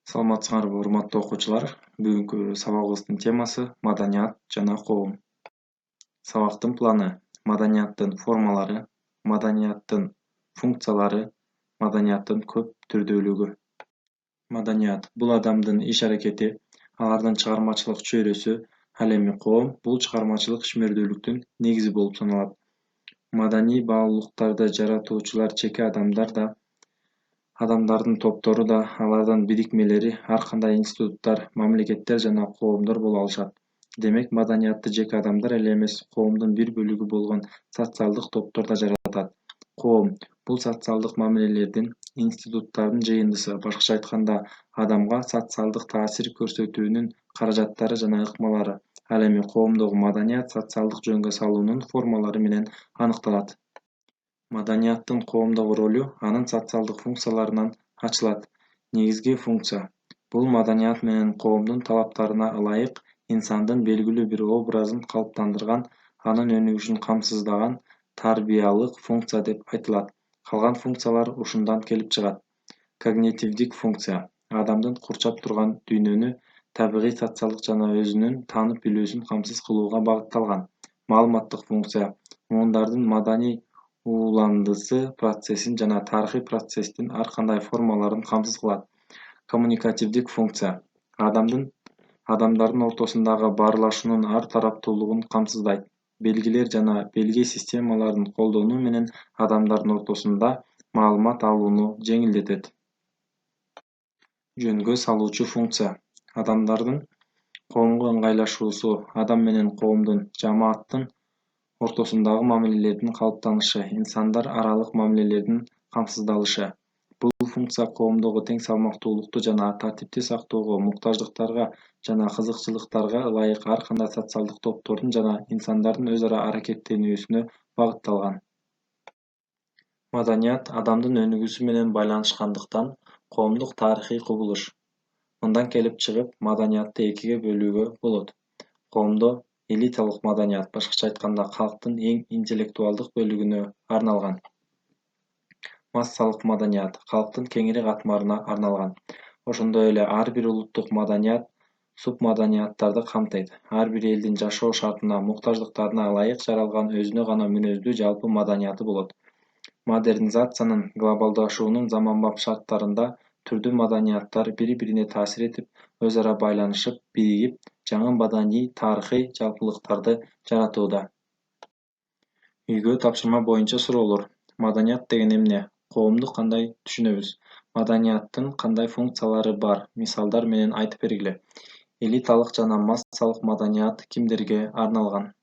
Саламатсыңарбы урматтуу окуучулар. Бүгүнкү сабагыбыздын темасы маданият жана коом. Сабактын планы: маданияттын формалары, маданияттын функциялары, маданияттын көп түрдүүлүгү. Маданият — бул адамдын иш-аракети, алардын чыгармачылык чөйрөсү, ал эми коом бул чыгармачылык ишмердүүлүктүн негизи болуп саналат. Маданий баалуулуктарды жаратуучулар жеке адамдардын топтору да, алардын бирикмелери, ар кандай институттар, мамлекеттер жана коомдор боло алышат. Демек, маданиятты жеке адамдар эле эмес, коомдун бир бөлүгү болгон социалдык топтор да жаратат. Коом — бул социалдык мамилелердин, институттардын жыйындысы, башкача айтканда, адамга социалдык таасир көрсөтүүнүн каражаттары жана ыкмалары. Ал эми коомдогу маданият социалдык жөнгө салуунун формалары менен аныкталат. Маданияттын коомдогу ролу анын социалдык функцияларынан ачылат. Негизги функция — бул маданият менен коомдун талаптарына ылайык инсандын белгилүү бир образын калыптандырган, анын өнүгүшүн камсыздаган тарбиялык функция деп айтылат. Калган функциялар ушундан келип чыгат. Когнитивдик функция — адамдын курчап турган дүйнөнү табигый, социалдык жана өзүнүн таанып билүүсүн камсыз кылууга багытталган. Маалыматтык функция — муундардын маданий ууландысы процессин жана тарыхый процесстин ар кандай формаларын камсыз кылат. Коммуникативдик функция — адамдардын ортосундагы баарлашуунун ар тараптуулугун камсыздайт. Белгилер жана белги системаларын колдонуу менен адамдардын ортосунда маалымат алууну жеңилдетет. Жөнгө салуучу функция — адамдардын коомго ыңгайлашуусу, адам менен коомдун, жамааттын ортосундагы мамилелердин калыптанышы, инсандар аралык мамилелердин камсыздалышы. Бул функция коомдогу тең салмактуулукту жана тартипти сактоого, муктаждыктарга жана кызыкчылыктарга ылайык ар кандай социалдык топтордун жана инсандардын өз ара аракеттенүүсүнө багытталган. Маданият адамдын өнүгүүсү менен байланышкандыктан коомдук тарыхый кубулуш. Мындан келип чыгып, маданиятты экиге бөлүүгө болот. Коомдо элиталык маданият, башкача айтканда, калктын эң интеллектуалдык бөлүгүнө арналган. Массалык маданият — калктын кеңири катмарына арналган. Ошондой эле ар бир улуттук маданият субмаданияттарды камтыйт. Ар бир элдин жашоо шартына, муктаждыктарына ылайык жаралган өзүнө гана мүнөздүү жалпы маданияты болот. Модернизациянын, глобалдашуунун заманбап шарттарында түрдүү маданияттар бири-бирине таасир этип, өз ара байланышып, биригип, жаңы маданий тарыхый жалпылыктарды жаратууда. Үйгө тапшырма боюнча суроолор. Маданият деген эмне? Коомду кандай түшүнөбүз? Маданияттын кандай функциялары бар? Мисалдар менен айтып бергиле. Элиталык жана массалык маданият кимдерге арналган?